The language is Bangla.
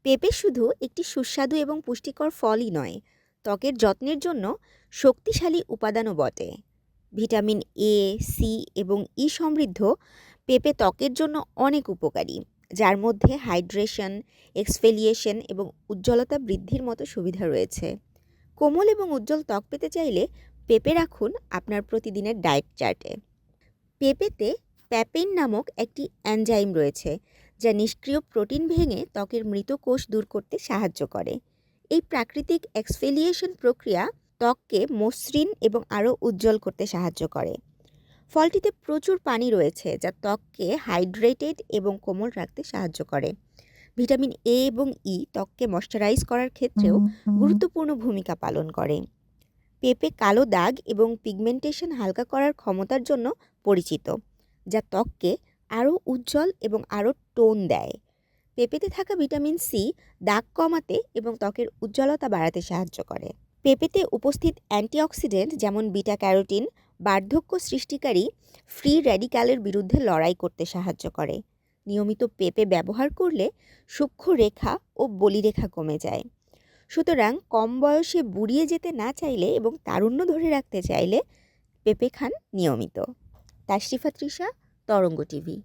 পেঁপে শুধু একটি সুস্বাদু এবং পুষ্টিকর ফলই নয়, ত্বকের যত্নের জন্য শক্তিশালী উপাদানও বটে। ভিটামিন এ, সি এবং ই সমৃদ্ধ পেঁপে ত্বকের জন্য অনেক উপকারী, যার মধ্যে হাইড্রেশন, এক্সফোলিয়েশন এবং উজ্জ্বলতা বৃদ্ধির মতো সুবিধা রয়েছে। কোমল এবং উজ্জ্বল ত্বক পেতে চাইলে পেঁপে রাখুন আপনার প্রতিদিনের ডায়েট চার্টে। পেঁপেতে প্যাপেইন নামক একটি এনজাইম রয়েছে, যা নিষ্ক্রিয় প্রোটিন ভেঙে ত্বকের মৃত কোষ দূর করতে সাহায্য করে। এই প্রাকৃতিক এক্সফোলিয়েশন প্রক্রিয়া ত্বককে মসৃণ এবং আরও উজ্জ্বল করতে সাহায্য করে। ফলটিতে প্রচুর পানি রয়েছে, যা ত্বককে হাইড্রেটেড এবং কোমল রাখতে সাহায্য করে। ভিটামিন এ এবং ই ত্বককে ময়শ্চারাইজ করার ক্ষেত্রেও গুরুত্বপূর্ণ ভূমিকা পালন করে। পেঁপে কালো দাগ এবং পিগমেন্টেশন হালকা করার ক্ষমতার জন্য পরিচিত, যা ত্বককে আরও উজ্জ্বল এবং আরও টোন দেয়। পেঁপেতে থাকা ভিটামিন সি দাগ কমাতে এবং ত্বকের উজ্জ্বলতা বাড়াতে সাহায্য করে। পেঁপেতে উপস্থিত অ্যান্টিঅক্সিডেন্ট যেমন বিটা ক্যারোটিন বার্ধক্য সৃষ্টিকারী ফ্রি র্যাডিক্যালের বিরুদ্ধে লড়াই করতে সাহায্য করে। নিয়মিত পেঁপে ব্যবহার করলে সূক্ষ্ম রেখা ও বলিরেখা কমে যায়। সুতরাং কম বয়সে বুড়িয়ে যেতে না চাইলে এবং তারুণ্য ধরে রাখতে চাইলে পেঁপে খান নিয়মিত। তাশরিফা তৃষা, তরঙ্গ টিভি।